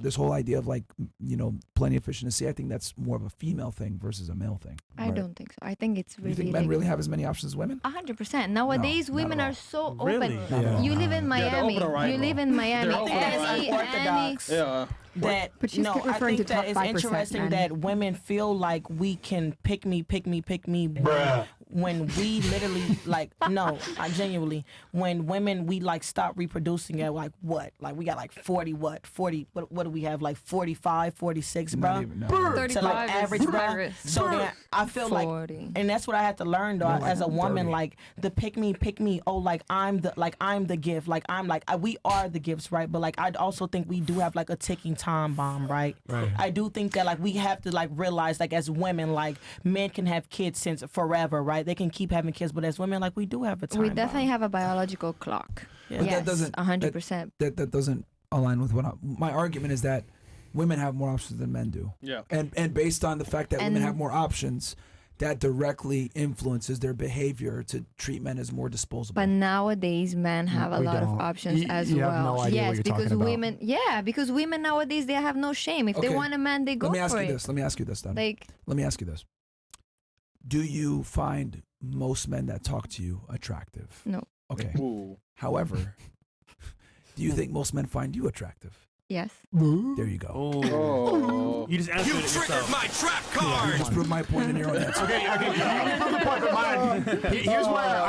this whole idea of like, you know, plenty of fish in the sea, I think that's more of a female thing versus a male thing. I don't think so. I think it's really. You think men really have as many options as women? 100%. Nowadays, women are so Really? open. Yeah. You live in Miami. You live in Miami. Any, Orthodox. Yeah. That But she's no, I referring think to top that it's 5% interesting men. that women feel like we can pick me, Bruh. when we literally like no, I genuinely when women we like stop reproducing at like what? Like we got like 40 what do we have like 45, 46, Not bro? even, no. 35 To like average, bro. virus. So then I feel 40. like, and that's what I had to learn though No, like as a woman, 30. like the pick me. Oh, like I'm the gift. Like I'm like we are the gifts, right? But like I also think we do have like a ticking time bomb, right? Right. I do think that like we have to like realize like as women, like men can have kids since forever, right? They can keep having kids, but as women, like we do have a time. We definitely bomb. have a biological clock. Yeah. But Yes, that doesn't 100%. That doesn't align with what my argument is that women have more options than men do. Yeah. And based on the fact that women And- have more options, that directly influences their behavior to treat men as more disposable. But nowadays, men have a We lot of don't. options as You well. have no idea what Yes, you're because talking about. women. Yeah, because women nowadays they have no shame. If they Okay. want a man, they go Let me ask for you it. this. Let me ask you this then. Like, Let me ask you this. Do you find most men that talk to you attractive? No. Okay. Ooh. However, do you think most men find you attractive? yes. There you go. Oh. You just answered it yourself. my trap You card. just proved my point in your own answer. Okay, you can prove the point, but here's where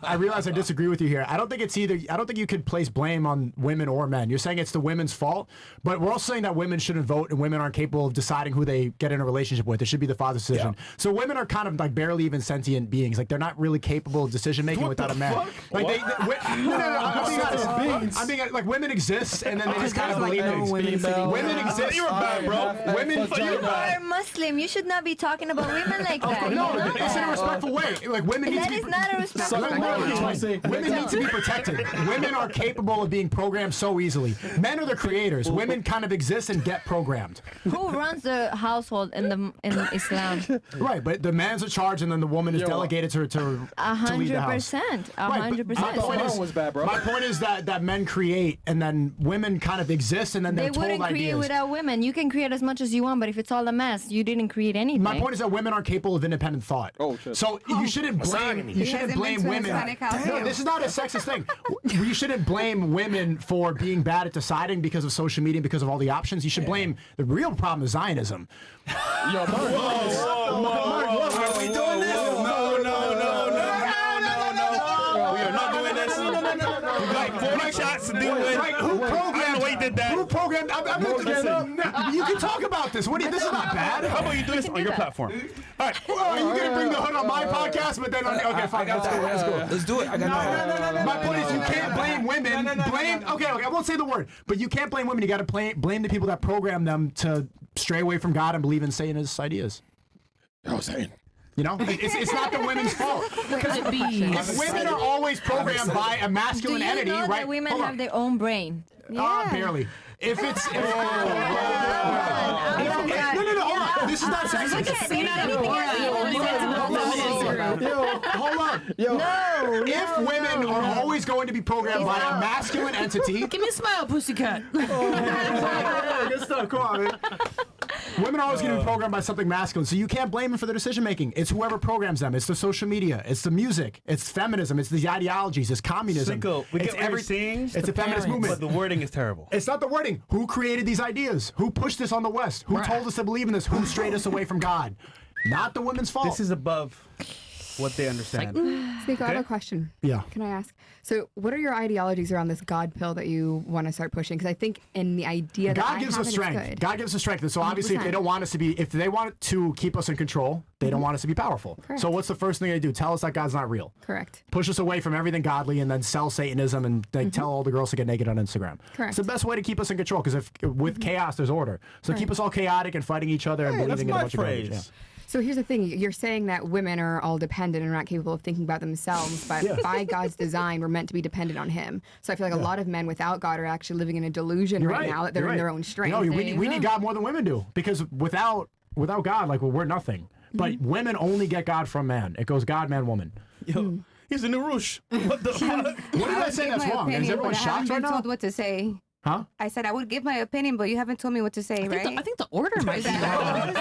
I realize I disagree with you here. I don't think you could place blame on women or men. You're saying it's the women's fault, but we're also saying that women shouldn't vote and women aren't capable of deciding who they get in a relationship with. It should be the father's decision. Yeah. So women are kind of like barely even sentient beings. Like they're not really capable of decision making without a man. Like no, I'm being like women exist and then they just kind of like believe no things. women sitting Women down. exist. You were bad, bro. Women, You are Muslim. You should not be talking about women like that. no, You know it's in a that. respectful way. Like women need That to be. is not a respectful way. Women need to be protected. Women are capable of being programmed so easily. Men are the creators. Women kind of exist and get programmed. Who runs the household in Islam? Right, but the man's in charge and then the woman is delegated to lead the house. 100%. Right, but my 100%. point is, was bad, bro. my point is that men create and then women kind of exist and then They they're told wouldn't create ideas. without women. You can create as much as you want, but if it's all a mess, you didn't create anything. My point is that women aren't capable of independent thought. Oh, shit. So you shouldn't blame. You shouldn't blame women. No, this is not a sexist thing. You shouldn't blame women for being bad at deciding because of social media, because of all the options. You should blame the real problem is Zionism. Yo, Mark. Are we doing this? No. We are not doing this. Like 40 shots to do it. Right, who programmed? I don't know why you did that. Who programmed? You can talk about this. This is not bad. How about you do this on your platform? All right. Oh, you gonna bring the hood on my podcast, but then okay, fine. Let's go. Let's do it. I got that. My point is, you can't blame women. Okay, I won't say the word, but you can't blame women. You got to blame the people that program them to stray away from God and believe in Satanist ideas. Yo, Satan. You know, it's not the women's fault. If women are always programmed by a masculine Do you entity, know right? that women Hold have on. their own brain? Barely. If it's no, hold on. This is not sexist. Hold on. If women are always going to be programmed by a masculine entity, Give me a smile, pussycat. good stuff. Come on, man. Women are always going to be programmed by something masculine, so you can't blame them for their decision making. It's whoever programs them. It's the social media. It's the music. It's feminism. It's the ideologies. It's communism. Sneako, we it's get everything. It's a feminist movement. But the wording is terrible. It's not the wording. Who created these ideas? Who pushed this on the West? Who told us to believe in this? Who strayed us away from God? Not the women's fault. This is above what they understand. Sneako, I have a question. Yeah. Can I ask? So, what are your ideologies around this God pill that you want to start pushing? Because I think in the idea that God I gives have us it, it's strength. good. God gives us strength. And so obviously if they 100%. don't want us to be, if they want to keep us in control, they don't want us to be powerful. Correct. So what's the first thing they do? Tell us that God's not real. Correct. Push us away from everything godly and then sell Satanism and they tell all the girls to get naked on Instagram. Correct. It's the best way to keep us in control because if with chaos there's order. So keep us all chaotic and fighting each other and believing in a bunch of garbage. Yeah. So here's the thing. You're saying that women are all dependent and are not capable of thinking about themselves, but by God's design, we're meant to be dependent on him. So I feel like a lot of men without God are actually living in a delusion right now that they're in their own strength. No, we need God more than women do because without God, like we're nothing. But women only get God from man. It goes God, man, woman. Yo, he's a new Roosh. What the fuck? What did I say that's wrong? Is everyone shocked right now? Told what to say. Huh? I said I would give my opinion, but you haven't told me what to say, right? I think the order might be wrong.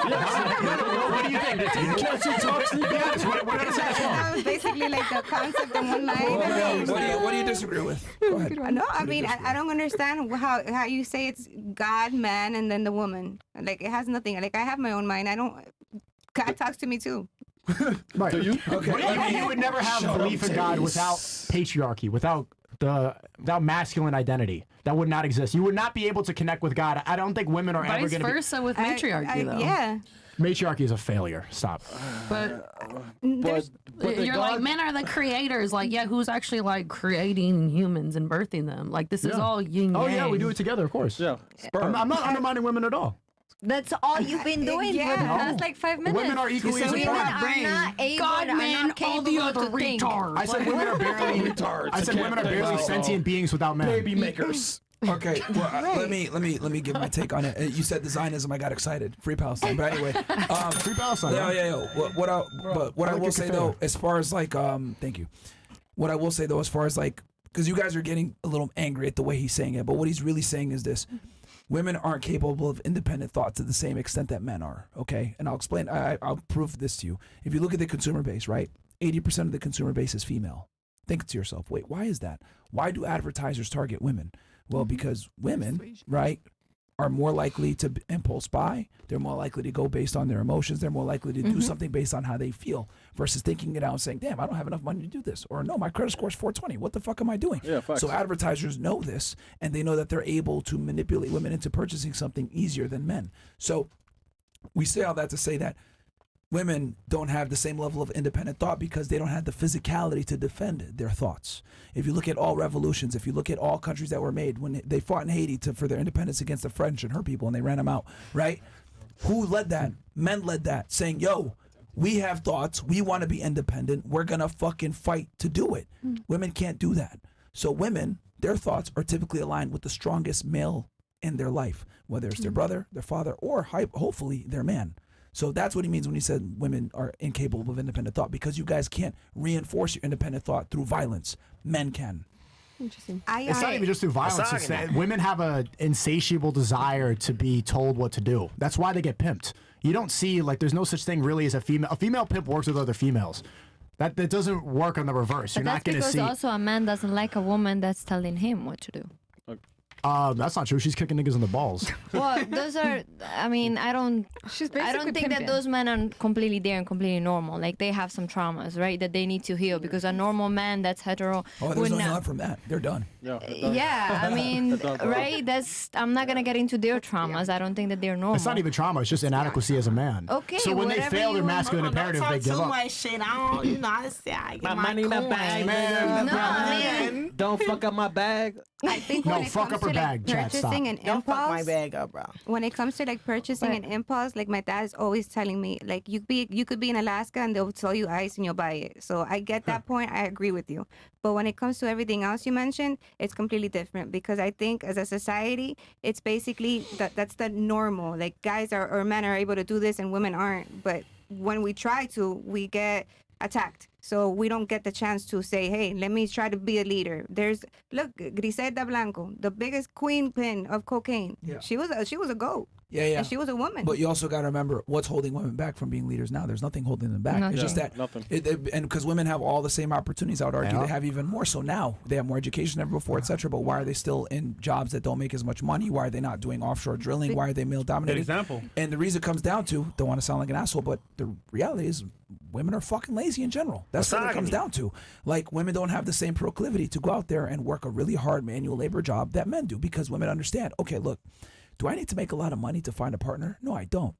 What do you think? Can't you talk to me? Yes. What did I say that's wrong? That was basically like the concept in one line. What do you disagree with? Go ahead. No, I mean, I don't understand how you say it's God, man, and then the woman. Like, it has nothing. Like, I have my own mind. God talks to me too. Right. Do you? Okay. You would never have belief in God without patriarchy, without masculine identity. That would not exist. You would not be able to connect with God. I don't think women are ever Vice going to be. versa with matriarchy, though. Yeah. Matriarchy is a failure. Stop. But But you're like, men are the creators. Like, yeah, who's actually like creating humans and birthing them? Like, this is all yin yang. Oh yeah, we do it together, of course. yeah, sperm. I'm not undermining women at all. That's all you've been doing for the past like 5 minutes. Women are equally as Women important. are not able, God, are man, not all the capable other to think. retards. I said women are barely Retards. I said women are barely sentient beings without men. Baby makers. Okay, well, let me give my take on it. You said the Zionism, I got excited. Free Palestine, but anyway, Free Palestine. yeah. What I will say though, as far as like, thank you. What I will say though, as far as like, because you guys are getting a little angry at the way he's saying it, but what he's really saying is this: women aren't capable of independent thought to the same extent that men are. Okay, and I'll explain. I'll prove this to you. If you look at the consumer base, right, 80% of the consumer base is female. Think to yourself, wait, why is that? Why do advertisers target women? Well, because women, right, are more likely to impulse buy. They're more likely to go based on their emotions. They're more likely to do something based on how they feel versus thinking it out and saying, damn, I don't have enough money to do this. Or no, my credit score is 420. What the fuck am I doing? Yeah, facts. So advertisers know this, and they know that they're able to manipulate women into purchasing something easier than men. So we say all that to say that women don't have the same level of independent thought because they don't have the physicality to defend their thoughts. If you look at all revolutions, if you look at all countries that were made, when they fought in Haiti for their independence against the French and her people, and they ran them out, right? Who led that? Men led that, saying, yo, we have thoughts, we want to be independent, we're going to fucking fight to do it. Women can't do that. So women, their thoughts are typically aligned with the strongest male in their life, whether it's their brother, their father, or hopefully their man. So that's what he means when he said women are incapable of independent thought, because you guys can't reinforce your independent thought through violence. Men can. Interesting. It's not even just through violence. It's that women have an insatiable desire to be told what to do. That's why they get pimped. You don't see, like, there's no such thing really as a female. A female pimp works with other females. That doesn't work on the reverse. You're not going to see. Because also a man doesn't like a woman that's telling him what to do. That's not true. She's kicking niggas in the balls. Well, those are. I mean, I don't think that those men are completely there and completely normal. Like, they have some traumas, right, that they need to heal. Because a normal man that's hetero. Oh, there's no healing from that. They're done. Yeah, I mean, right? I'm not gonna get into their traumas. I don't think that they're normal. It's not even trauma. It's just inadequacy as a man. Okay. So when they fail their masculine imperative, they give too up. much shit. I don't, I say I get My money, my coin. bag, Man, No, I mean, Don't fuck up my bag. I think No, when it fuck comes up her to bag, like Chad, stop. purchasing an Don't fuck my impulse, bag up, bro. when it comes to like purchasing an impulse, like my dad is always telling me, like, you could be in Alaska and they'll sell you ice and you'll buy it. So I get that point. I agree with you. But when it comes to everything else you mentioned, it's completely different, because I think as a society, it's basically that's the normal. Like, guys or men are able to do this and women aren't. But when we try to, we get attacked. So we don't get the chance to say, hey, let me try to be a leader. Look, Griselda Blanco, the biggest queen pin of cocaine. Yeah. She was a goat. Yeah. And she was a woman. But you also got to remember what's holding women back from being leaders now. There's nothing holding them back. Nothing. It's just that, Nothing. and because women have all the same opportunities, I would argue Yeah. they have even more so now. They have more education than ever before, etc. But why are they still in jobs that don't make as much money? Why are they not doing offshore drilling? Why are they male dominated? Good example. And the reason comes down to, don't want to sound like an asshole, but the reality is women are fucking lazy in general. That's what it comes down to. Like, women don't have the same proclivity to go out there and work a really hard manual labor job that men do, because women understand, okay, look, do I need to make a lot of money to find a partner? No, I don't.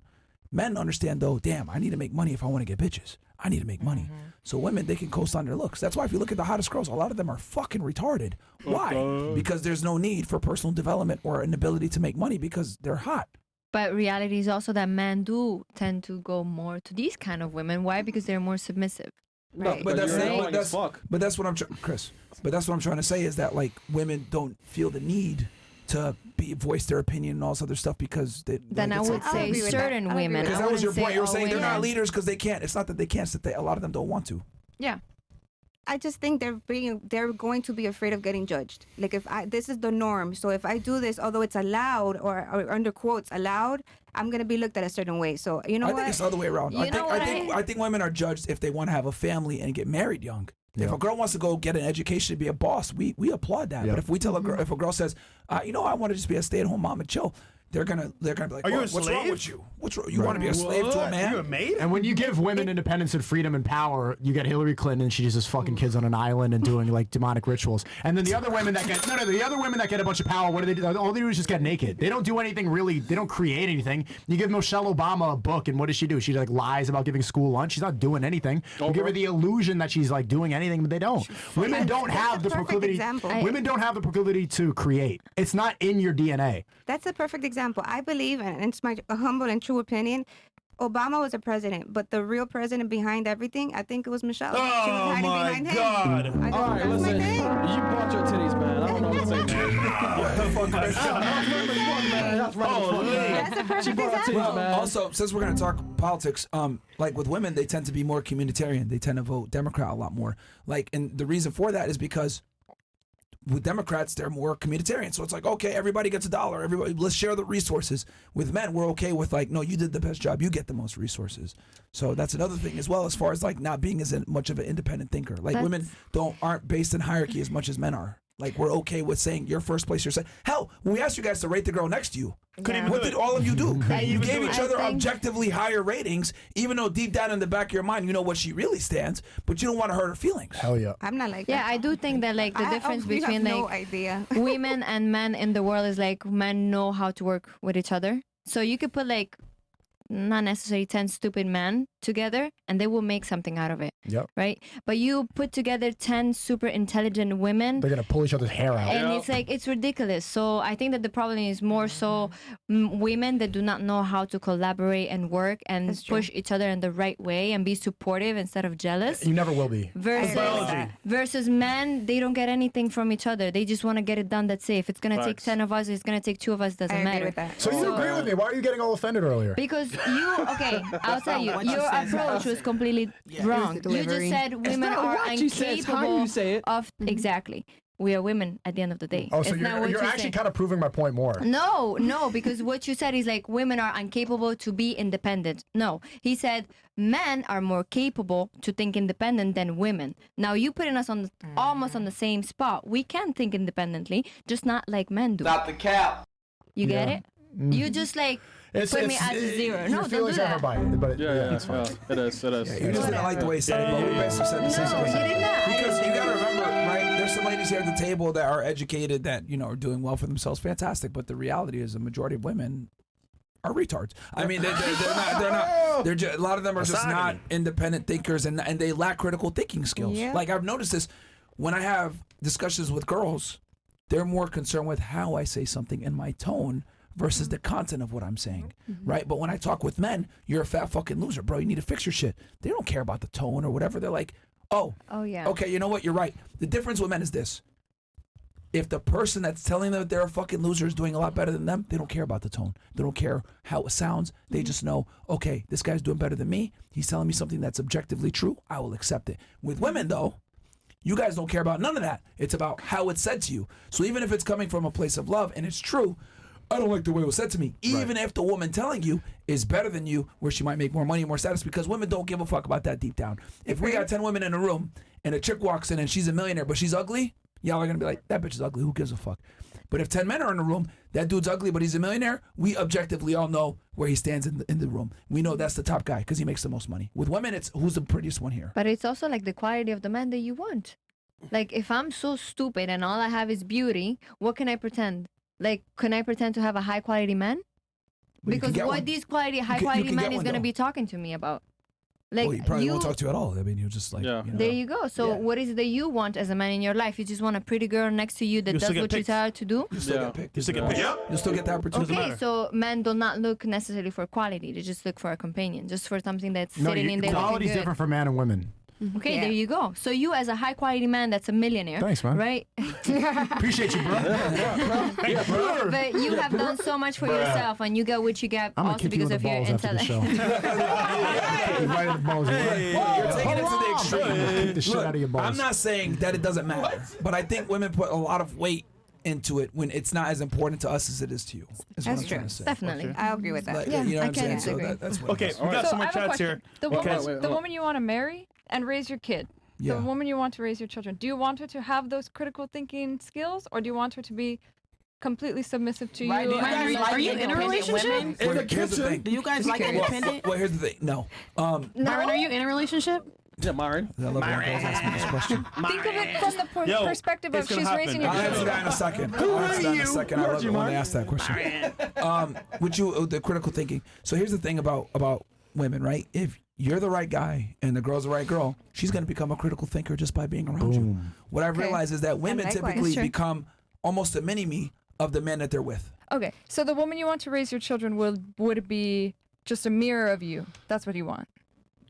Men understand, though, damn, I need to make money if I want to get bitches. I need to make money. So women, they can coast on their looks. That's why if you look at the hottest girls, a lot of them are fucking retarded. Why? Because there's no need for personal development or an ability to make money because they're hot. but reality is also that men do tend to go more to these kind of women. Why? Because they're more submissive. No, Right. but that's, you're but annoying that's as fuck. but that's what I'm trying, Chris. But that's what I'm trying to say is that, like, women don't feel the need to voice their opinion and all this other stuff because they. Then I would I'll say agree with that. certain I'll agree women. with Because I that was your wouldn't point. say You were all saying they're not women. leaders because they can't. It's not that they can't. It's that a lot of them don't want to. Yeah. I just think they're going to be afraid of getting judged. Like this is the norm. So if I do this, although it's allowed or under quotes allowed, I'm gonna be looked at a certain way. So you know I think it's the other way around. I think women are judged if they want to have a family and get married young. Yeah. If a girl wants to go get an education to be a boss, we applaud that. But if we tell a girl, if a girl says, I want to just be a stay-at-home mom and chill, they're gonna be like, what's wrong with you? You want to be a slave to a man? You a maid? And when you give women independence and freedom and power, you get Hillary Clinton and she's just fucking kids on an island and doing like demonic rituals. And then the other women that get the other women that get a bunch of power, what do they do? All they do is just get naked. They don't do anything really. They don't create anything. You give Michelle Obama a book, and what does she do? She like lies about giving school lunch. She's not doing anything. You give her the illusion that she's like doing anything, but they don't. Women don't have the proclivity. Women don't have the proclivity to create. It's not in your DNA. That's a perfect example. I believe, and it's my humble and true opinion, Obama was a president, but the real president behind everything, I think it was Michelle. Oh, she was hiding behind him. All right, listen. You bought your titties, man. I don't know what to say. That's a perfect example. Also, since we're going to talk politics, like with women, they tend to be more communitarian. They tend to vote Democrat a lot more. Like, and the reason for that is because with Democrats, they're more communitarian. So it's like, okay, everybody gets $1. Everybody, let's share the resources. With men, we're okay with like, no, you did the best job. You get the most resources. So that's another thing as well, as far as like not being as much of an independent thinker. Like women aren't based in hierarchy as much as men are. Like we're okay with saying you're first place. You're saying, hell, when we asked you guys to rate the girl next to you, what did all of you do? You gave each other objectively higher ratings, even though deep down in the back of your mind, you know what she really stands, but you don't want to hurt her feelings. Hell yeah. I'm not like that. Yeah, I do think that like the difference between no like idea. women and men in the world is like men know how to work with each other. So you could put like not necessarily 10 stupid men together and they will make something out of it. Yep. Right? But you put together 10 super intelligent women, they're going to pull each other's hair out. and it's like, it's ridiculous. So I think that the problem is more so women that do not know how to collaborate and work and push each other in the right way and be supportive instead of jealous. You never will be. Versus men, they don't get anything from each other. They just want to get it done. That's it. If it's going to take 10 of us, it's going to take 2 of us, doesn't matter. With that. So you agree with me. Why are you getting all offended earlier? Because I'll tell you, your approach was completely wrong. You just said women are incapable of, exactly. We are women at the end of the day. Oh, so you're actually kind of proving my point more. No, because what you said is like women are incapable to be independent. No, he said men are more capable to think independent than women. Now you putting us on almost on the same spot. We can think independently, just not like men do. Not the cap. You get it? You just like put me at 0. No, don't do that. But it's fine. It is. You just didn't like the way he said it, but we basically said the same thing. Because you got to remember, right, there's some ladies here at the table that are educated, that, you know, are doing well for themselves. Fantastic. But the reality is the majority of women are retards. I mean, they're not, a lot of them are just not independent thinkers, and they lack critical thinking skills. Yeah. Like I've noticed this when I have discussions with girls, they're more concerned with how I say something and my tone versus the content of what I'm saying, right? But when I talk with men, you're a fat fucking loser, bro. You need to fix your shit. They don't care about the tone or whatever. They're like, oh yeah, okay, you know what? You're right. The difference with men is this. If the person that's telling them that they're a fucking loser is doing a lot better than them, they don't care about the tone. They don't care how it sounds. They just know, okay, this guy's doing better than me. He's telling me something that's objectively true. I will accept it. With women, though, you guys don't care about none of that. It's about how it's said to you. So even if it's coming from a place of love and it's true, I don't like the way it was said to me. Even if the woman telling you is better than you, where she might make more money, more status, because women don't give a fuck about that deep down. If we got 10 women in a room and a chick walks in and she's a millionaire, but she's ugly, y'all are going to be like, that bitch is ugly. Who gives a fuck? But if 10 men are in a room, that dude's ugly, but he's a millionaire, we objectively all know where he stands in the room. We know that's the top guy because he makes the most money. With women, it's who's the prettiest one here. But it's also like the quality of the man that you want. Like if I'm so stupid and all I have is beauty, what can I pretend? Like, can I pretend to have a high quality man? Because what these high quality men is going to be talking to me about? Like, well, he probably won't talk to you at all. I mean, you're just like, you know. There you go. So what is it that you want as a man in your life? You just want a pretty girl next to you that does what you tell her to do? You still get picked. You still get picked. You still get the opportunity. Okay, so men do not look necessarily for quality. They just look for a companion, just for something that's sitting in there. Quality is different for men and women. Okay, Yeah. there you go. So you, as a high quality man that's a millionaire, Thanks, man. right? Appreciate you, bro. Yeah, bro. But you have done so much for yourself, and you got what you got I'm gonna also kick you in because the of your balls after the show. intellect. Right in the balls. You're taking it to the extreme. Kick the shit out of your balls. I'm not saying that it doesn't matter, but I think women put a lot of weight into it when it's not as important to us as it is to you. Is what That's I'm trying true. to say. Definitely. I agree with that. Like, Yeah, you know I what I'm saying? can't So disagree. that's what Okay, it is. we got So some I more have a chats here. question. The Okay. woman, the woman you want to marry and raise your kid. Yeah. The woman you want to raise your children. Do you want her to have those critical thinking skills, or do you want her to be completely submissive to Right, you? do you and guys read- like are you in a independent relationship? women? Well, here's the thing. Do you guys like independent? Well, here's the thing. No. Myron, are you in a relationship? Yeah, Myron. I love when girls ask me this question. Think of it from the Yo, perspective of it's gonna she's happen. raising your I'll answer children. that in a second. I'll answer that in a second. I love it when they ask that question. The critical thinking. So here's the thing about women, right? If you're the right guy and the girl's the right girl, she's going to become a critical thinker just by being around you. What I've realized is that women likewise. typically Sure. become almost a mini-me of the men that they're with. Okay, so the woman you want to raise your children would be just a mirror of you. That's what you want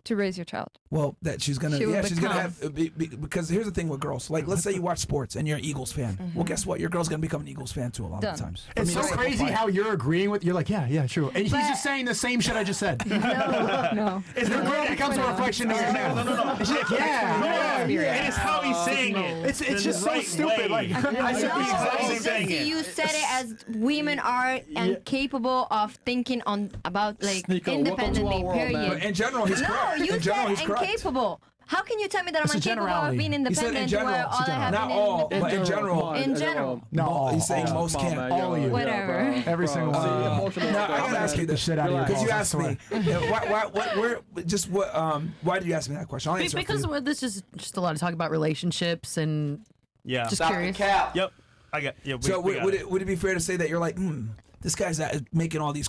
to raise your child. Well, that she's gonna, She will she's gonna become. have because here's the thing with girls. Like, let's say you watch sports and you're an Eagles fan. Well, guess what? Your girl's gonna become an Eagles fan too a lot Done. of times. It's so crazy how you're agreeing with. You're like, yeah, true, and he's But- just saying the same shit I just said. No. Your girl becomes a reflection of your man. No. And she's like, yeah. It is how he's saying it. It's just so stupid. Like I said, the exact No, same just thing. you said it as women are incapable of thinking about like Sneako, welcome to independently. our world, Period. man. But in general, he's No, correct. you In general, said he's correct. incapable. How can you tell me that I'm It's a incapable of generality. being He said in independent general. where all I have Not been all, independent? but in general. In general. No, He's saying all. most can't. All of you. Whatever. Every single one. Now I gotta ask you The this shit out of your because you balls, asked I me. Why did you ask me that question? I'll answer it for Because you. this is just a lot of talk about relationships and Yeah. just curious. Yep. I got. Yeah. So we got would it. it be fair to say that you're like, this guy's making all these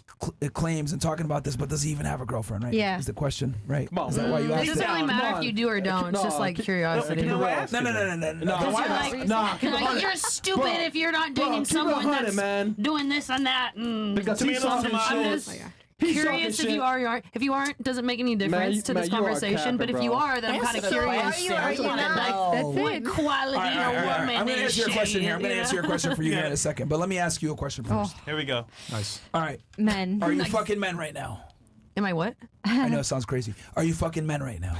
claims and talking about this, but does he even have a girlfriend? Right? Yeah. Is the question right? Come on, Is that why you It asked doesn't it? really matter if you do or don't. It's just like curiosity. No. You're stupid if you're not dating keep it someone 100, that's man. doing this and that. Because he's Tomatoes, talking tomatoes. shit. I'm He's just curious talking if you shit. are or you aren't. If you aren't, doesn't make any difference to man, this you are conversation. But capping, if you bro. are, then I'm kind of curious. Are you not? Like, That's what it. quality All right. woman I'm gonna is answer your she? question here. I'm gonna You answer your know? question for you here in a second, but let me ask you a question first. Here we go. Nice. All right. Men. Are you fucking men right now? Am I what? I know it sounds crazy. Are you fucking men right now?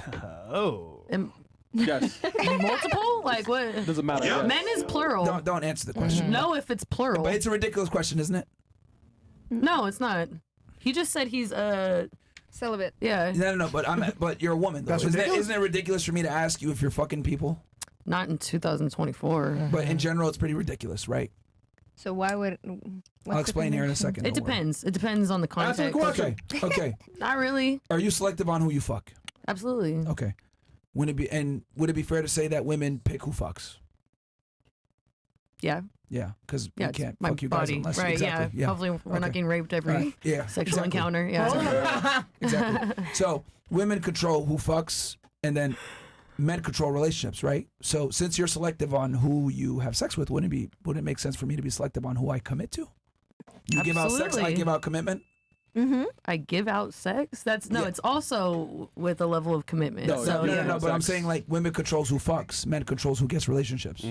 Oh. Yes. Multiple? Like what? Doesn't matter. Yes. Men is plural. Don't answer the question. No, if it's plural. But it's a ridiculous question, isn't it? No, it's not. He just said he's Celibate. yeah, No. But you're a woman. Though. That's ridiculous. Isn't it ridiculous for me to ask you if you're fucking people? not in 2024. But in general, it's pretty ridiculous, right? So why would? I'll explain here in a second. It don't worry. depends. It depends on the Answer the context. question. Okay. Not really. Are you selective on who you fuck? Absolutely. Okay. Would it be fair to say that women pick who fucks? Yeah. Yeah, because Yeah. you it's can't my fuck you body. guys unless Right. exactly. Yeah. Hopefully we're not Okay. getting raped every Right. Yeah. sexual exactly. encounter. Yeah. Exactly. So women control who fucks, and then men control relationships, right? So since you're selective on who you have sex with, wouldn't it make sense for me to be selective on who I commit to? You give out sex, I Absolutely. give out commitment. I give out sex. That's no. Yeah. It's also with a level of commitment. No, so No, yeah. but I'm Sex. saying like women controls who fucks, men controls who gets relationships.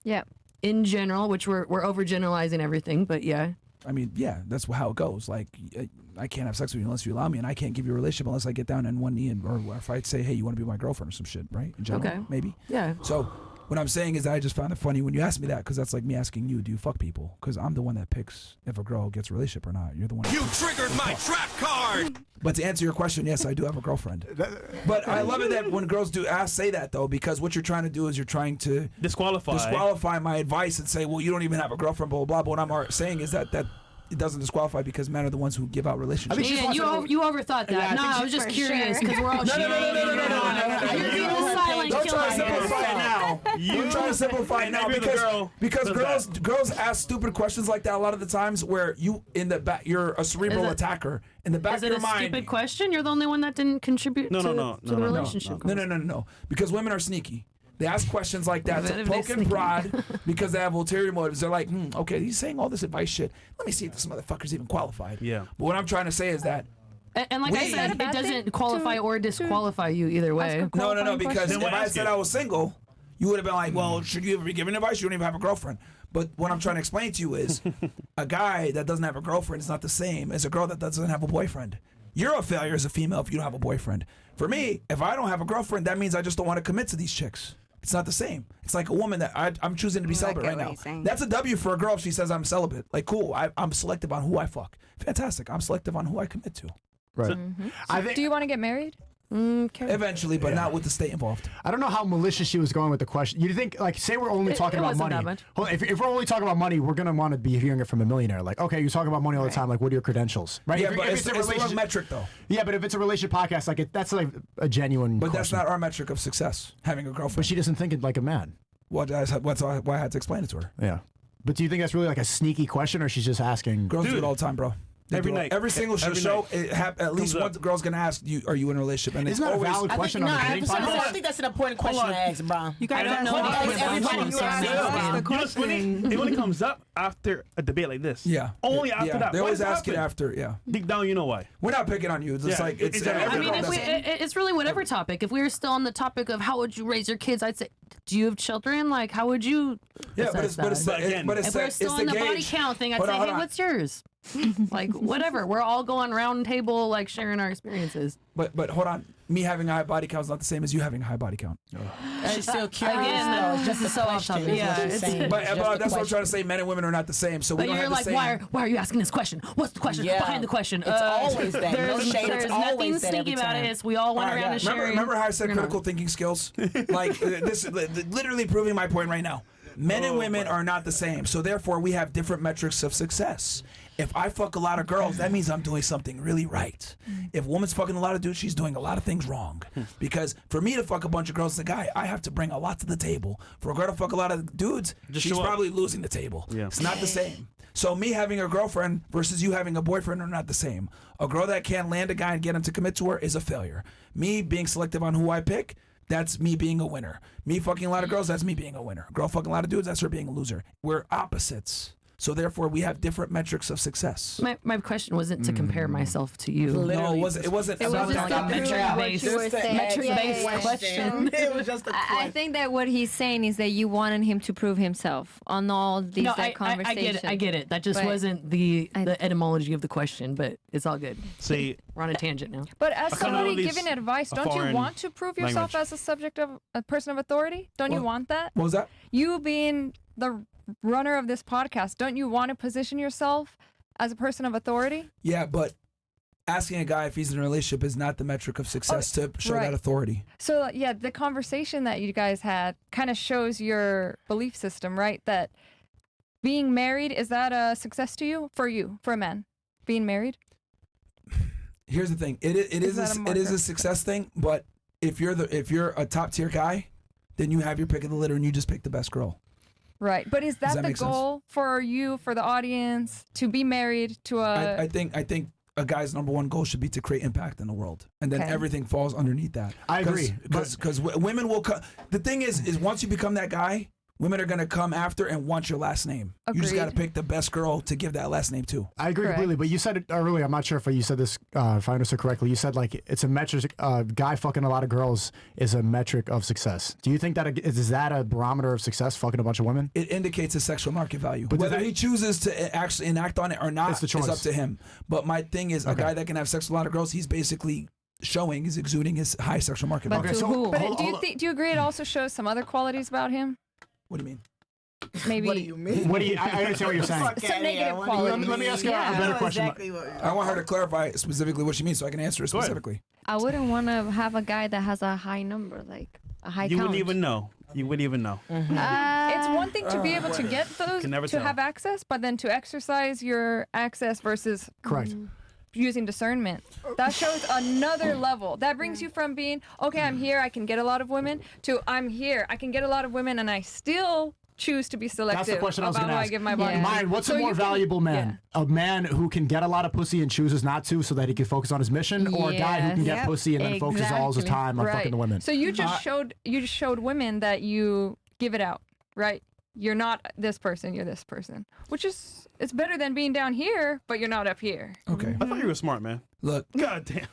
Yeah. In general, which we're overgeneralizing everything, but yeah. I mean, yeah, that's how it goes. Like, I can't have sex with you unless you allow me, and I can't give you a relationship unless I get down on one knee or if I say, hey, you want to be my girlfriend or some shit, right? In general, Okay. maybe. Yeah. So what I'm saying is that I just found it funny when you asked me that, because that's like me asking you, do you fuck people? Because I'm the one that picks if a girl gets a relationship or not. You're the one. You triggered my trap card! But to answer your question, yes, I do have a girlfriend. But I love it that when girls do say that, though, because what you're trying to do is you're trying to disqualify my advice and say, well, you don't even have a girlfriend, blah, blah, blah. But what I'm saying is that it doesn't disqualify because men are the ones who give out relationships. Yeah, you overthought that. No, I was just curious because we're all No. You're being the silent Don't try to killer. simplify it now. You're trying to simplify it now because girls ask stupid questions like that a lot of the times where you in the back you're a cerebral attacker in the back Is of it your a mind. stupid question? You're the only one that didn't contribute to the relationship. No. Because women are sneaky. They ask questions like that to They're poke and sneaky. prod because they have ulterior motives. They're like, okay, he's saying all this advice shit. Let me see if this motherfucker's even qualified. Yeah. But what I'm trying to say is that And like I said, it doesn't qualify or disqualify you either way. No, because Then if why I ask said it? I was single, you would have been like, well, should you ever be giving advice? You don't even have a girlfriend. But what I'm trying to explain to you is a guy that doesn't have a girlfriend is not the same as a girl that doesn't have a boyfriend. You're a failure as a female if you don't have a boyfriend. For me, if I don't have a girlfriend, that means I just don't want to commit to these chicks. It's not the same. It's like a woman that I'm choosing to be celibate right now. That's a W for a girl if she says I'm celibate. Like, cool, I'm selective on who I fuck. Fantastic. I'm selective on who I commit to. Right. I think, do you want to get married? Eventually, but not with the state involved. I don't know how malicious she was going with the question. You think, like, say we're only talking about money. Hold on, if we're only talking about money, we're going to want to be hearing it from a millionaire. Like, okay, you're talking about money all the time. Like, what are your credentials? Right? Yeah, if, but if it's the wrong metric, though. Yeah, but if it's a relationship podcast, like, that's like a genuine But question. that's not our metric of success, having a girlfriend. But she doesn't think it like a man. Why I had to explain it to her. Yeah. But do you think that's really like a sneaky question, or she's just asking? Girls do it all the time, bro. Every night. Every single Every show, night. at least one girl's going to ask, are you in a relationship? And Isn't that a valid question on the dating podcast? I think that's an important question to ask, bro. You guys don't know everybody you ask the question. It only comes up after a debate like this. Yeah. Only after that. They Why always does it ask it happen? after, yeah. Deep down, you know why. We're not picking on you. It's just like, it's I mean, it's really whatever topic. If we were still on the topic of how would you raise your kids, I'd say, do you have children? Like, how would you? Yeah, but it's if we're still on the body count thing, I'd say, hey, what's yours? Like, whatever. We're all going round table, like sharing our experiences. But hold on. Me having a high body count is not the same as you having a high body count. She's still curious. Again, It's just this is so off topic. Yeah, but that's what I'm trying to say. Men and women are not the same. So we but don't you're have the like, same. why are you asking this question? What's the question behind the question? It's always that. No shade. There's It's nothing always that sneaky every about time. it. It's we all went around and sharing. Remember how I said critical thinking skills? Like this, literally proving my point right now. Men and women are not the same. So therefore, we have different metrics of success. If I fuck a lot of girls, that means I'm doing something really right. If a woman's fucking a lot of dudes, she's doing a lot of things wrong. Because for me to fuck a bunch of girls as a guy, I have to bring a lot to the table. For a girl to fuck a lot of dudes, she's probably losing the table. Yeah. It's not the same. So me having a girlfriend versus you having a boyfriend are not the same. A girl that can't land a guy and get him to commit to her is a failure. Me being selective on who I pick, that's me being a winner. Me fucking a lot of girls, that's me being a winner. A girl fucking a lot of dudes, that's her being a loser. We're opposites. So therefore, we have different metrics of success. My question wasn't to compare myself to you. No, it wasn't. It wasn't about just that. a metric-based question. It was just a question. I think that what he's saying is that you wanted him to prove himself on all these conversations. I get it. That just wasn't the etymology of the question, but it's all good. See, we're on a tangent now. But as I kinda somebody know giving these advice, a don't you foreign want to prove yourself language. as a person of authority? Don't you want that? What was that? You being the runner of this podcast, don't you want to position yourself as a person of authority? Yeah, but asking a guy if he's in a relationship is not the metric of success to show right. that authority. So yeah, the conversation that you guys had kind of shows your belief system, right? That being married, is that a success to you, for a man? Being married? Here's the thing. It is a success thing, but if you're a top tier guy, then you have your pick of the litter and you just pick the best girl. Right, but is that that the make sense? goal for you, for the audience, to be married to a? I think a guy's number one goal should be to create impact in the world, and then everything falls underneath that. I agree, because women will come. The thing is once you become that guy, women are gonna come after and want your last name. You just got to pick the best girl to give that last name to. I agree completely, but you said it earlier. I'm not sure if you said this, if I understood correctly. You said like it's a metric. Guy fucking a lot of girls is a metric of success. Do you think that is that a barometer of success? Fucking a bunch of women. It indicates his sexual market value. But whether he chooses to actually enact on it or not is up to him. But my thing is, a guy that can have sex with a lot of girls, he's basically he's exuding his high sexual market value. But to who? But do you agree it also shows some other qualities about him? What do you mean? Maybe. What do you mean? I understand what you're saying. Some negative qualities. Let me ask you a better question. I want her to clarify specifically what she means so I can answer it specifically. I wouldn't want to have a guy that has a high number, like a high you count. wouldn't even know. You wouldn't even know. It's one thing to be able to get those, Can never to tell. have access, but then to exercise your access versus Correct. using discernment. That shows another level. That brings you from being, okay, I'm here, I can get a lot of women, to I'm here, I can get a lot of women, and I still choose to be selective. That's the question I was about going to who ask. I give my body. Mine, what's a more valuable man? A man who can get a lot of pussy and chooses not to so that he can focus on his mission, or a guy who can get pussy and then focuses all his time on fucking the women? So you just showed women that you give it out, right? you're not this person, you're this person. Which is, it's better than being down here, but you're not up here. Okay. I thought you were smart, man. Look, God damn.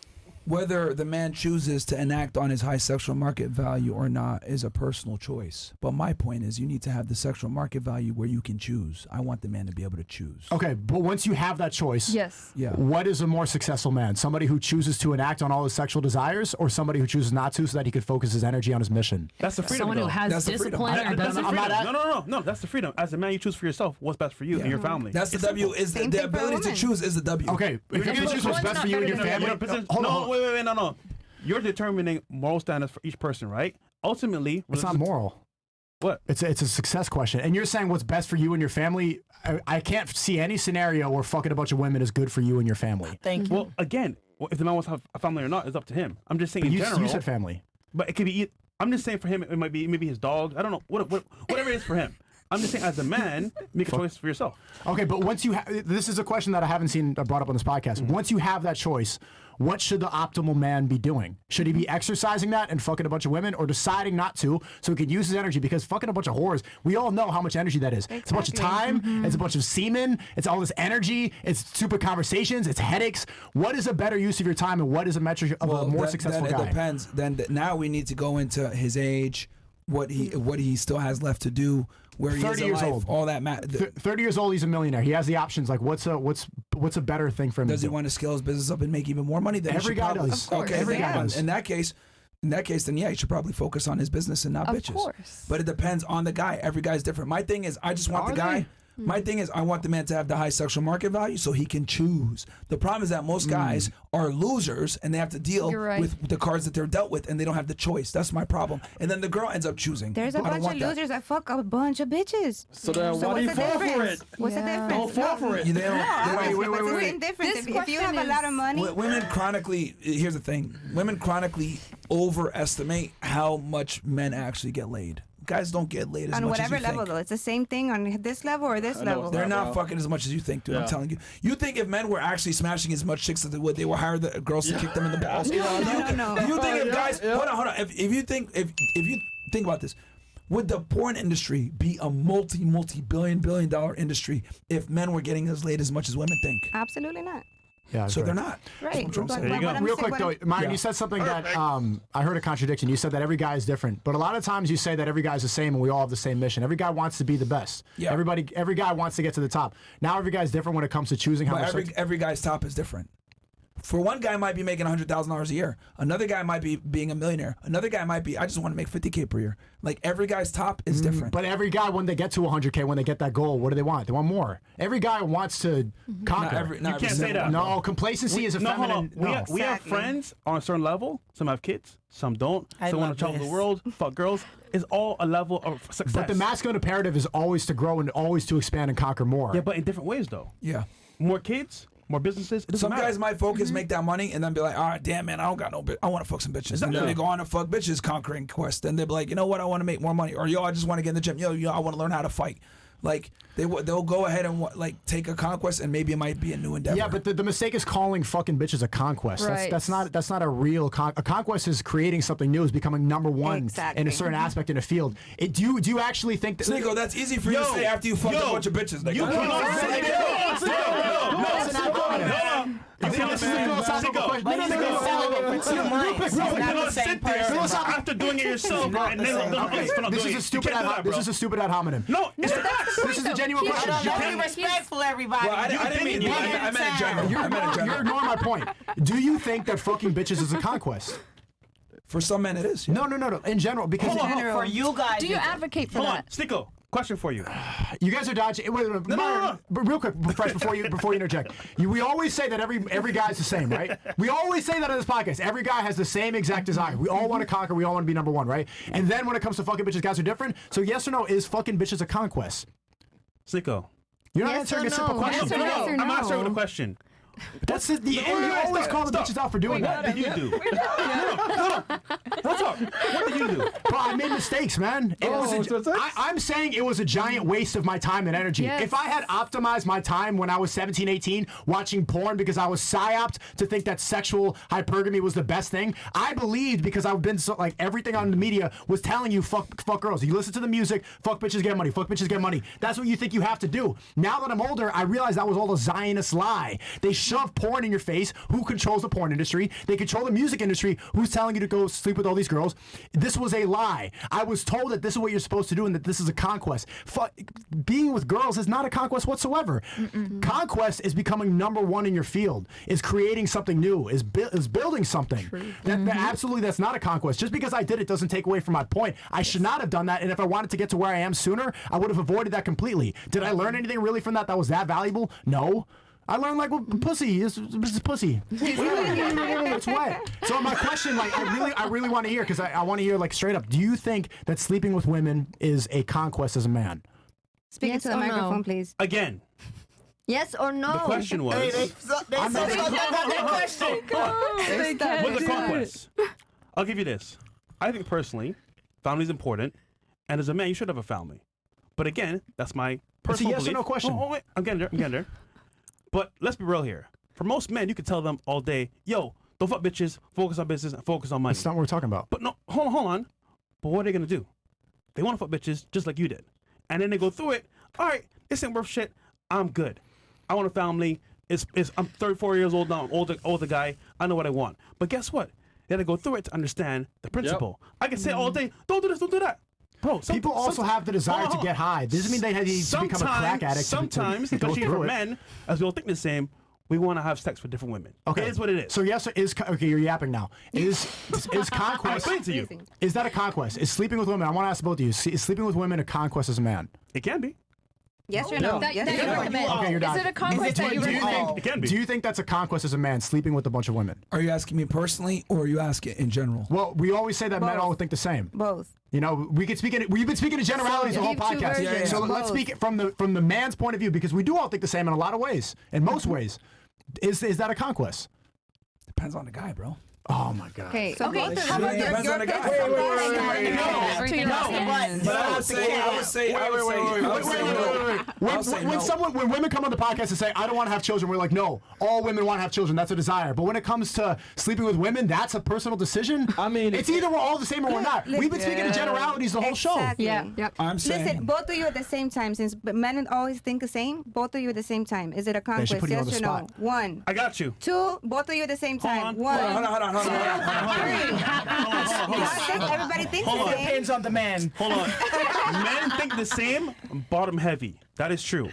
whether the man chooses to enact on his high sexual market value or not is a personal choice. But my point is you need to have the sexual market value where you can choose. I want the man to be able to choose. Okay, but once you have that choice, Yes. Yeah. what is a more successful man? Somebody who chooses to enact on all his sexual desires, or somebody who chooses not to so that he could focus his energy on his mission? That's the freedom. Someone who has That's the freedom. discipline or That's the doesn't. freedom. No. That's the freedom. As a man, you choose for yourself what's best for you and your family. That's the It's W. simple. Is Same the thing for ability to women. choose is the W. Okay, if you're going to choose what's one's best not for you and your better than family, the other. hold on. Wait, no. You're determining moral standards for each person, right? Ultimately, It's not moral. What? It's a success question. And you're saying what's best for you and your family. I can't see any scenario where fucking a bunch of women is good for you and your family. Thank you. Well, again, if the man wants to have a family or not is up to him. I'm just saying in You general. said family. But it could be. I'm just saying for him, it might be maybe his dog. I don't know. Whatever it is for him. I'm just saying as a man, make a choice for yourself. Okay, but once you this is a question that I haven't seen brought up on this podcast. Once you have that choice, what should the optimal man be doing? Should he be exercising that and fucking a bunch of women, or deciding not to so he can use his energy? Because fucking a bunch of whores, we all know how much energy that is. It's a bunch of time, it's a bunch of semen, it's all this energy, it's stupid conversations, it's headaches. What is a better use of your time, and what is a metric of a more successful then guy? It depends. Now we need to go into his age, what he still has left to do, where he is 30 in years life, old. all that 30 years old, he's a millionaire. He has the options. Like, what's a better thing for him? Does to he do? want to scale his business up and make even more money? Then Every guy does. Of course. Okay, Every guy does. In that case, then yeah, he should probably focus on his business and not Of bitches. course. But it depends on the guy. Every guy's different. My thing is, I just want the guy. My thing is, I want the man to have the high sexual market value so he can choose. The problem is that most guys are losers and they have to deal You're right. with the cards that they're dealt with and they don't have the choice. That's my problem. And then the girl ends up choosing. There's a I don't bunch want of that. losers that fuck a bunch of bitches. So then why do you what's the fall for difference? it? What's the difference? Don't fall for it. They don't- No, wait, it's the wait. same difference. This If you have a question lot of is- money, Women chronically, here's the thing, women chronically overestimate how much men actually get laid. Guys don't get laid as on much whatever as you level think. though, it's the same thing on this level or this level. They're not bro. fucking as much as you think, dude. I'm Yeah. telling you. You think if men were actually smashing as much chicks as they would, they would hire the girls to kick them in the balls? No. You think if guys, hold on. If you think about this, would the porn industry be a multi-billion dollar industry if men were getting as laid as much as women think? Absolutely not. Yeah, So right. they're not. Right. That's what I'm But saying. There you what go. I'm Real saying- quick what though, Myron, Yeah. you said something that I heard a contradiction. You said that every guy is different, but a lot of times you say that every guy's the same and we all have the same mission. Every guy wants to be the best. Yeah. Every guy wants to get to the top. Now every guy's different when it comes to choosing how But much. every guy's top is different. For one guy might be making $100,000 a year. Another guy might be being a millionaire. Another guy might be, I just want to make $50K per year. Like every guy's top is different. But every guy, when they get to 100K, when they get that goal, what do they want? They want more. Every guy wants to conquer. Not every can't say single that. one. No, complacency is a No, hold feminine. on. No. We have Exactly. friends on a certain level. Some have kids, some don't. I Some want love to travel the this. world, fuck girls. It's all a level of success. But the masculine imperative is always to grow and always to expand and conquer more. Yeah, but in different ways though. Yeah. More kids, more businesses. It doesn't Some matter. guys might focus, make that money, and then be like, all right, damn, man, I don't got no bitch. I want to fuck some bitches. And then they go on a fuck bitches conquering quest. And they'll be like, you know what? I want to make more money. Or, yo, I just want to get in the gym. Yo, I want to learn how to fight. Like, they'll go ahead and take a conquest, and maybe it might be a new endeavor. Yeah, but the mistake is calling fucking bitches a conquest. Right. That's not a real a conquest is creating something new, is becoming number one in Exactly. a certain aspect in a field. Do you actually think that Sneako, that's easy for you to say after you fucked a bunch of bitches. Nigga. You This is a philosophical question. But he's been celibate for 2 months. He's not the same person. after doing it yourself, bro, and then This is a stupid ad hominem. No, it's facts. This is a genuine question. Don't be respectful, everybody. Well, I didn't mean you. I meant in general. I meant in You're general. ignoring my point. Do you think that fucking bitches is a conquest? For some men, it is. Yeah. No. In general, because For you guys, Do you advocate for Hold on, that? Sneako, question for you. you guys are dodging. Wait, no. But real quick, fresh before you interject. We always say that every guy's the same, right? We always say that on this podcast. Every guy has the same exact desire. We all want to conquer. We all want to be number one, right? And then when it comes to fucking bitches, guys are different. So yes or no, is fucking bitches a conquest? Sneako, You're not Yes answering or a simple no? question. Yes or no? I'm answering the question. That's it. You always call the bitches out for doing that. What did you do? What's up? What did you do? Bro, I made mistakes, man. I'm saying it was a giant waste of my time and energy. Yes. If I had optimized my time when I was 17, 18, watching porn because I was psyoped to think that sexual hypergamy was the best thing, I believed because I've been so, like, everything on the media was telling you fuck girls. You listen to the music, fuck bitches get money, fuck bitches get money. That's what you think you have to do. Now that I'm older, I realize that was all a Zionist lie. They shove porn in your face. Who controls the porn industry? They control the music industry. Who's telling you to go sleep with all these girls? This was a lie. I was told that this is what you're supposed to do and that this is a conquest. Being with girls is not a conquest whatsoever. Conquest is becoming number one in your field, is creating something new, is building something. Absolutely, that's not a conquest. Just because I did it doesn't take away from my point. I should not have done that, and if I wanted to get to where I am sooner, I would have avoided that completely. Did I learn anything really from that was that valuable? No. I learned like pussy is pussy. It's wet. So my question, like, I really want to hear, because I want to hear, like, straight up. Do you think that sleeping with women is a conquest as a man? Speak into the microphone, please. Again. Yes or no? The question was. What's the conquest? I'll give you this. I think personally, family is important, and as a man, you should have a family. But again, that's my personal It's a yes belief. or no question. Oh, wait, I'm getting there. But let's be real here. For most men, you can tell them all day, yo, don't fuck bitches, focus on business, and focus on money. That's not what we're talking about. But no, hold on. But what are they going to do? They want to fuck bitches just like you did. And then they go through it. All right, this ain't worth shit. I'm good. I want a family. I'm 34 years old now. I'm older guy. I know what I want. But guess what? They had to go through it to understand the principle. I can say all day, don't do this, don't do that. Bro, people also have the desire to get high. This doesn't mean they have to become a crack addict. Sometimes, especially for men, as we all think the same, we want to have sex with different women. Okay, it is what it is. So yes, okay, you're yapping now. Is conquest? I explain to you. Is that a conquest? Is sleeping with women? I want to ask both of you. Is sleeping with women a conquest as a man? It can be. Yes or no? That you Yes or no? recommend. Okay, you're done. Is it a conquest that you recommend? It can be. Do you think that's a conquest as a man, sleeping with a bunch of women? Are you asking me personally, or are you asking in general? Well, we always say that men Both. all think the same. Both. You know, we've been speaking in generalities the whole Give two podcast. versions. So let's speak it from the man's point of view, because we do all think the same in a lot of ways, in most ways. Is that a conquest? Depends on the guy, bro. Oh my God. Okay. So Okay. both How of about you. Depends on the guy. But I would say when women come on the podcast and say, I don't want to have children, we're like, no, all women want to have children. That's a desire. But when it comes to sleeping with women, that's a personal decision. I mean, it's either we're all the same or we're not. We've been speaking in generalities the whole show. Exactly. Yeah. Yep. I'm saying. Listen, both of you at the same time, since men always think the same, both of you at the same time. Is it a conquest? put you on Yes the or no? spot. 1. I got you. 2, both of you at the same time. on. 1. Hold on. 3. Everybody thinks Hold the on. same. Depends on the man. Hold on. Men think the same, bottom heavy. That is true.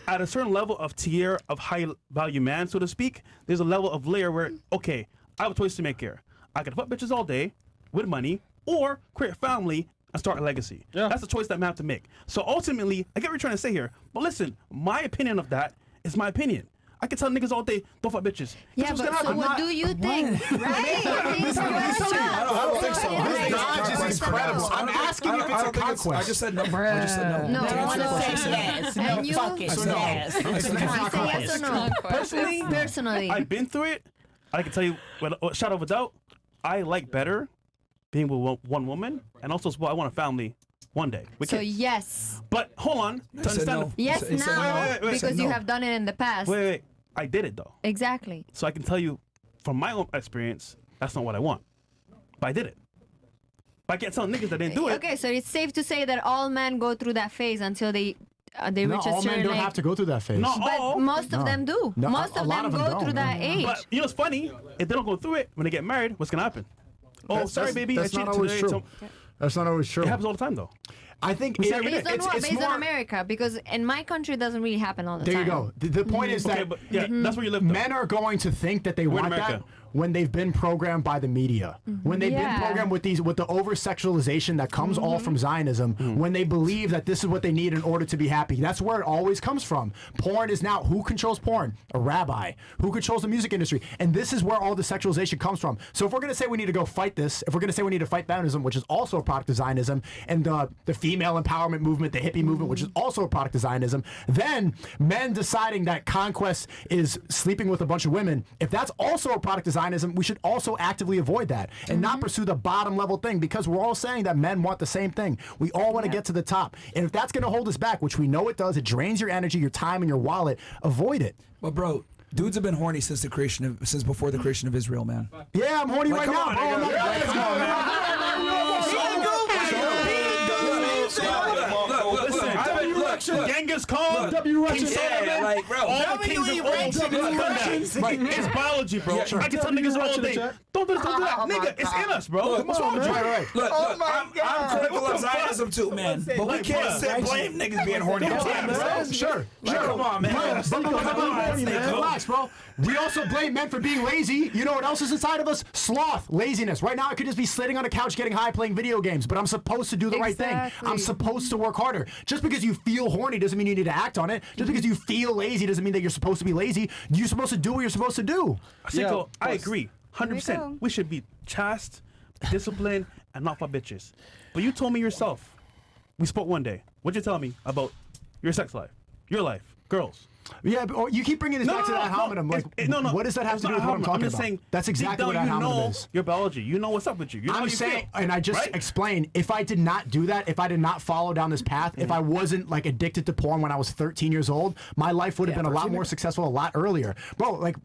At a certain level of tier of high value man, so to speak, there's a level of layer where, okay, I have a choice to make here. I can fuck bitches all day with money, or create a family and start a legacy. Yeah. That's the choice that man have to make. So ultimately, I get what you're trying to say here, but listen, my opinion of that is my opinion. I can tell niggas all day, don't fuck bitches. Yeah, Guess what's but gonna so happen? what do you think? Right? I don't think so. This dodge is incredible. I'm asking if it's a conquest. I just said no. I just said no. No, To I answer wanna the question, say I said yes. And you? Fuck it. I said no. Yes. I said Say no. yes or no? Personally. I've been through it. I can tell you, without shadow of a doubt, I like better being with one woman, and also I want a family one day. So yes. But hold on, to said understand. no. Yes He said now, wait, wait. because He you said have done it in the past. Wait, I did it though, Exactly. so I can tell you from my own experience, that's not what I want. But I did it. But I can't tell niggas that didn't do it. Okay, so it's safe to say that all men go through that phase until they No, reach a all men certain don't age. have to go through that phase. No, But all. most of them do. No, Most a of lot them of them go don't, through that man. age. But you know what's funny? If they don't go through it when they get married, what's gonna happen? Oh, sorry, baby, That's I not cheated always today. true. That's not always true. It happens all the time though. I think We see every Based day. on what? it's Based more. on America, because in my country it doesn't really happen all the There time. you go. The point is Okay, that but yeah, that's where you live. Though. men are going to think that they We're in want that America. when they've been programmed by the media, when they've been programmed with the over sexualization that comes all from Zionism, when they believe that this is what they need in order to be happy. That's where it always comes from. Porn is now, who controls porn? A rabbi. Who controls the music industry? And this is where all the sexualization comes from. So if we're going to say we need to go fight this, if we're going to say we need to fight feminism, which is also a product of Zionism, and the female empowerment movement, the hippie movement, which is also a product of Zionism, then men deciding that conquest is sleeping with a bunch of women, if that's also a product of Zionism, we should also actively avoid that and not pursue the bottom level thing, because we're all saying that men want the same thing. We all want to get to the top. And if that's going to hold us back, which we know it does, it drains your energy, your time, and your wallet, avoid it. Well, bro, dudes have been horny since before the creation of Israel, man. Yeah, I'm horny right now, bro. Genghis Khan, like, bro, all the kings of old it's biology, bro. I can tell niggas all day. Don't do that, nigga. It's in us, bro. What's wrong with you? Look, I'm critical of Zionism too, man. But we can't say blame niggas being horny. Sure. Come on, man. Relax, bro. We also blame men for being lazy. You know what else is inside of us? Sloth, laziness. Right now, I could just be sitting on a couch getting high playing video games, but I'm supposed to do the right thing. I'm supposed to work harder. Just because you feel horny doesn't mean you need to act on it. Just because you feel lazy doesn't mean that you're supposed to be lazy. You're supposed to do what you're supposed to do. Sneako, I agree. 100%. We should be chaste, disciplined, and not for bitches. But you told me yourself, we spoke one day. What'd you tell me about your sex life, your life, girls? Yeah, but you keep bringing this back to that hominum. What does that have to do with what I'm talking about? Saying, that's exactly what that hominum is. Your biology. You know what's up with you. I'm saying, and I just explained, if I did not do that, if I did not follow down this path, if I wasn't like addicted to porn when I was 13 years old, my life would have been a lot more successful a lot earlier. Bro, like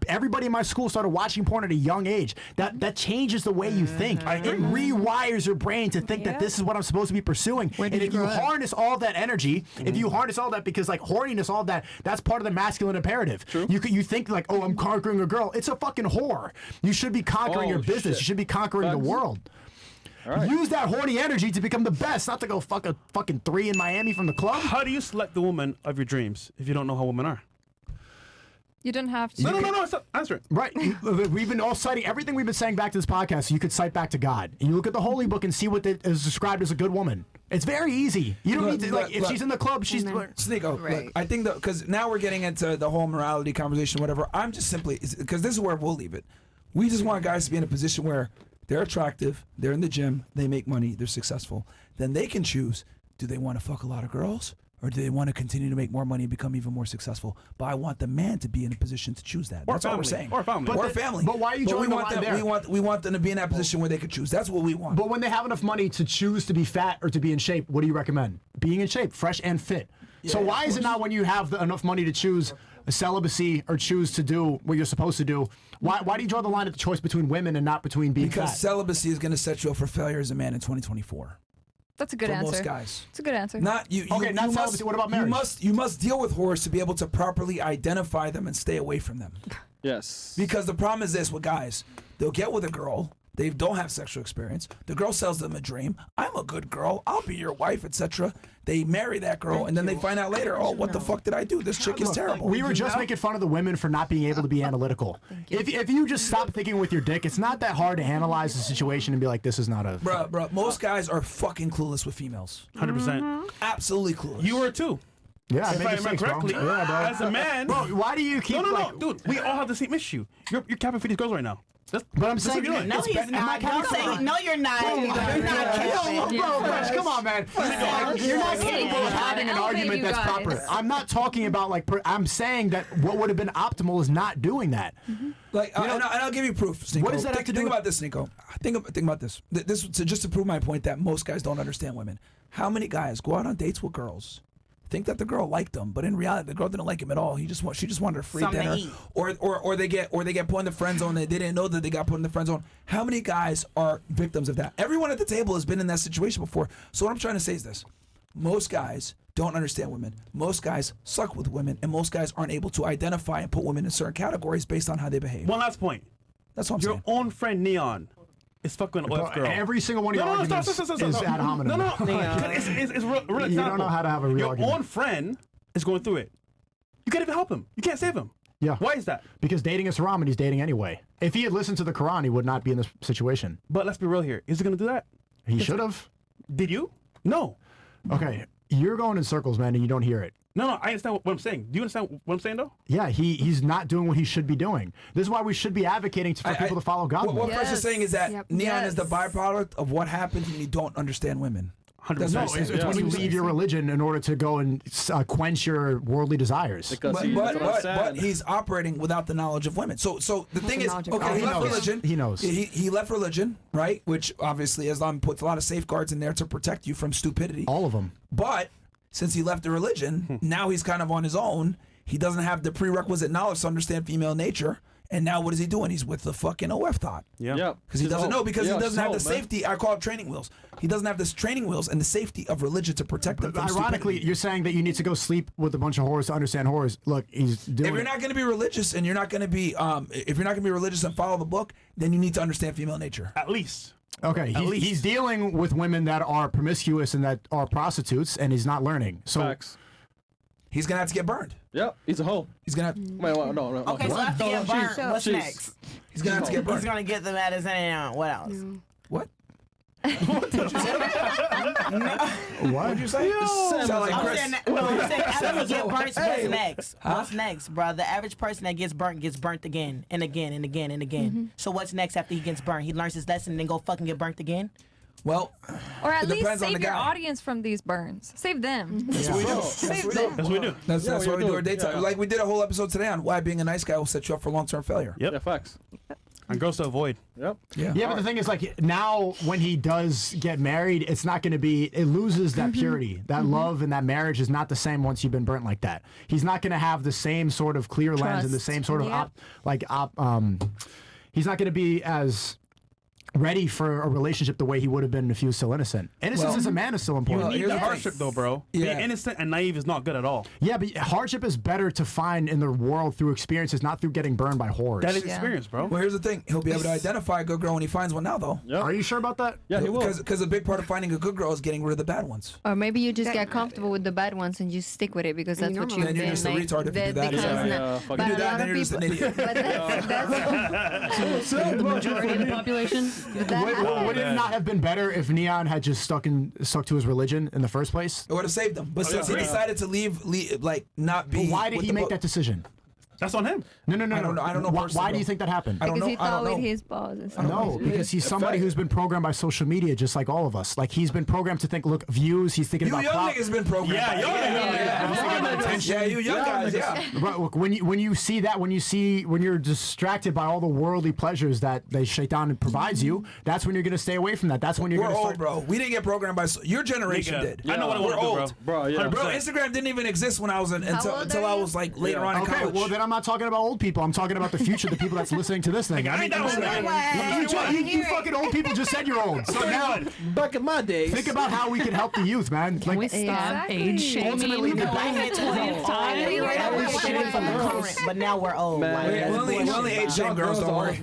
everybody in my school started watching porn at a young age. That changes the way you think. It rewires your brain to think that this is what I'm supposed to be pursuing. And if you harness all that energy, if you harness all that, because like horniness, all that, that's part of the masculine imperative. You think like, oh, I'm conquering a girl. It's a fucking whore. You should be conquering your business. Shit. You should be conquering the world. Right. Use that horny energy to become the best, not to go fuck a fucking 3 in Miami from the club. How do you select the woman of your dreams if you don't know how women are? You didn't have to. No. Answer it. Right. We've been all citing everything we've been saying back to this podcast. So you could cite back to God. And you look at the Holy Book and see what is described as a good woman. It's very easy. You don't need to, if she's in the club, she's... Sneako, look, I think because now we're getting into the whole morality conversation, whatever. I'm just simply, because this is where we'll leave it. We just want guys to be in a position where they're attractive, they're in the gym, they make money, they're successful. Then they can choose, do they want to fuck a lot of girls? Or do they want to continue to make more money and become even more successful? But I want the man to be in a position to choose that. That's all we're saying. Or family. Or family. But why are you drawing the line there? We want them to be in that position where they could choose. That's what we want. But when they have enough money to choose to be fat or to be in shape, what do you recommend? Being in shape, fresh and fit. Yeah, so why is it not when you have enough money to choose a celibacy or choose to do what you're supposed to do? Why do you draw the line at the choice between women and not between being fat? Because celibacy is going to set you up for failure as a man in 2024. That's a good answer. Most guys. It's a good answer. Not you. Okay, not celibacy. What about marriage? You must deal with whores to be able to properly identify them and stay away from them. Yes. Because the problem is this with guys: they'll get with a girl, they don't have sexual experience. The girl sells them a dream. I'm a good girl. I'll be your wife, etc. They marry that girl, and then they find out later, oh, what the fuck did I do? This chick is terrible. We were just making fun of the women for not being able to be analytical. If you just stop thinking with your dick, it's not that hard to analyze the situation and be like, this is not a... Bruh, most guys are fucking clueless with females. 100%. Absolutely clueless. You were too. Yeah, if I remember correctly, as a man... Bro, why do you keep... No, dude, we all have the same issue. You're capping for these girls right now. But I'm saying, no, he's not. No, you're not. You're not capping. Bro, come on, man. You're not capable of having an argument that's proper. I'm not talking about like. I'm saying that what would have been optimal is not doing that. Like, and I'll give you proof, Sneako. What does that have to do? Think about this, Sneako. Think about this. Just to prove my point that most guys don't understand women. How many guys go out on dates with girls, think that the girl liked them, but in reality the girl didn't like him at all. She just wanted a free dinner, or they get put in the friend zone. They didn't know that they got put in the friend zone. How many guys are victims of that? Everyone at the table has been in that situation before. So what I'm trying to say is this: most guys don't understand women. Most guys suck with women, and most guys aren't able to identify and put women in certain categories based on how they behave. One last point. That's what I'm saying. Your own friend Neon is fucking an oil girl. Every single one of your arguments is ad hominem. No. It's real example. You don't know how to have a real argument. Your own friend is going through it. You can't even help him. You can't save him. Yeah. Why is that? Because dating is haram and he's dating anyway. If he had listened to the Quran, he would not be in this situation. But let's be real here. Is he going to do that? He should have. Did you? No. Okay. You're going in circles, man, and you don't hear it. No, I understand what I'm saying. Do you understand what I'm saying, though? Yeah, he's not doing what he should be doing. This is why we should be advocating for people to follow God. What Fresh is saying is that neon is the byproduct of what happens when you don't understand women. 100%. No, it's when you leave your religion in order to go and quench your worldly desires. But he's operating without the knowledge of women. So the thing is, okay, he left religion. He knows. He left religion, right? Which obviously Islam puts a lot of safeguards in there to protect you from stupidity. All of them. But since he left the religion, now he's kind of on his own. He doesn't have the prerequisite knowledge to understand female nature. And now what is he doing? He's with the fucking OF thought. Yeah. Because he doesn't know, because he doesn't have the safety. I call it training wheels. He doesn't have this training wheels and the safety of religion to protect them. From ironically, stupidity. you're saying that you need to go sleep with a bunch of whores to understand whores. Look, he's doing. If you're not going to be religious and you're not going to be, if you're not going to be religious and follow the book, then you need to understand female nature. At least. Okay, he's dealing with women that are promiscuous and that are prostitutes, and he's not learning. So. Facts. He's gonna have to get burned. Yep, he's a hoe. He's gonna. Wait, no. Okay, so after get burned, what's Jeez. next? He's gonna have to get burned. He's gonna get them at his end. What else? What? What did you say? Sound like Chris. I'm saying after he get burnt, what's next? What's next, bro? The average person that gets burnt again and again and again and again. So what's next after he gets burnt? He learns his lesson and then go fucking get burnt again? Well, or at it least depends on save the your guy. audience from these burns. Save them. That's what we do. Save them. That's what we do. That's what we do our daytime. Yeah. Like we did a whole episode today on why being a nice guy will set you up for long-term failure. Yep. Yeah, facts. And girls to avoid. Yep. Yeah, but the thing is, like, now when he does get married, it's not going to be, it loses that purity. That love and that marriage is not the same once you've been burnt like that. He's not going to have the same sort of clear lens and the same sort of, he's not going to be as ready for a relationship the way he would have been if he was still innocent. Innocence as a man is still important. You need the hardship, though, bro. Being innocent and naive is not good at all. Yeah, but hardship is better to find in the world through experiences, not through getting burned by whores. That is experience, bro. Well, here's the thing. He'll be able to identify a good girl when he finds one now, though. Yep. Are you sure about that? Yeah, he will. Because a big part of finding a good girl is getting rid of the bad ones. Or maybe you just get comfortable with the bad ones and you stick with it because that's what you've Then you're been just a like. retard if you do that. If you do that, then you're just an idiot. But that's The majority of the population. Would it not have been better if Neon had just stuck to his religion in the first place? It would have saved him. But since he decided to leave, not be. But why did with he the make book- that decision? That's on him. No. I don't know Why personally, do you bro. think that happened? I don't because know. he I don't thought know. with his balls. No, because he's somebody who's been programmed by social media just like all of us. Like, he's been programmed to think, look, views, he's thinking You about young clout. niggas been programmed. Yeah, Yeah, you young guys, yeah. But look, when you see that, when you're distracted by all the worldly pleasures that the shaitan provides you, that's when you're going to stay away from that. That's when you're We're going to old, start. bro. We didn't get programmed by your generation Nigga, did. I know what I want We're to do, old. bro. Bro, yeah. Bro, Instagram didn't even exist when I was until old I are was you? like later on in Okay, college. well then I'm not talking about old people. I'm talking about the future, the people that's listening to this thing. I ain't that old, man. You fucking old people just said you're old. So now Back in my days. think about how we can help the youth, man. Can we Like, stop age shaming? ultimately, the But now we're old. Man, Like, we that's only bullshit, age shame girls, don't worry.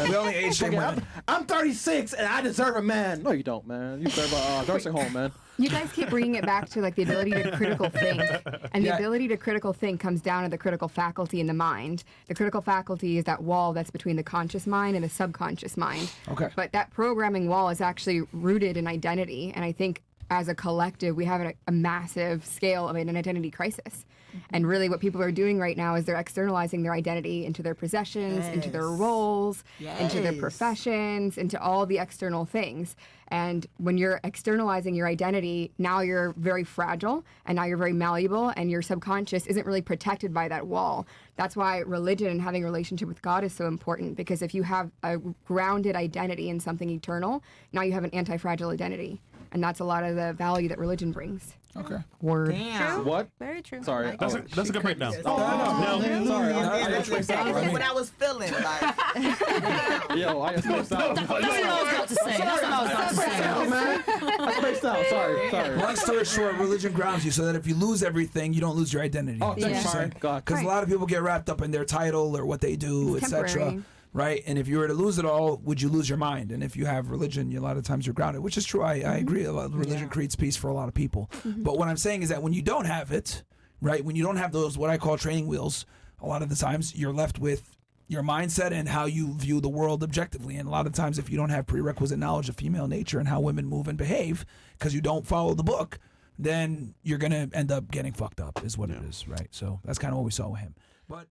We only age shame women. I'm 36 and I deserve a man. No, you don't, man. You deserve a nursing home, man. You guys keep bringing it back to like the ability to critical think, and the Yeah. ability to critical think comes down to the critical faculty in the mind. The critical faculty is that wall that's between the conscious mind and the subconscious mind. Okay. But that programming wall is actually rooted in identity, and I think as a collective we have a massive scale of an identity crisis. And really what people are doing right now is they're externalizing their identity into their possessions, into their roles, into their professions, into all the external things. And when you're externalizing your identity, now you're very fragile and now you're very malleable and your subconscious isn't really protected by that wall. That's why religion and having a relationship with God is so important, because if you have a grounded identity in something eternal, now you have an anti-fragile identity. And that's a lot of the value that religion brings. Okay. Word. Damn. What? Very true. Sorry. That's a good breakdown. No. Sorry. I That's exactly what I was feeling. Like, Yo, I spaced out. That's what I was about to say. That's what I was about to say. Man. I spaced out. Sorry. Long story short, religion grounds you so that if you lose everything, you don't lose your identity. Oh, sorry. God. Because a lot of people get wrapped up in their title or what they do, It's etc. temporary. Right? And if you were to lose it all, would you lose your mind? And if you have religion, a lot of times you're grounded, which is true. I agree. A lot of religion creates peace for a lot of people. But what I'm saying is that when you don't have it, right, when you don't have those, what I call training wheels, a lot of the times you're left with your mindset and how you view the world objectively. And a lot of times, if you don't have prerequisite knowledge of female nature and how women move and behave, because you don't follow the book, then you're gonna end up getting fucked up, is what it is, right? So that's kind of what we saw with him. But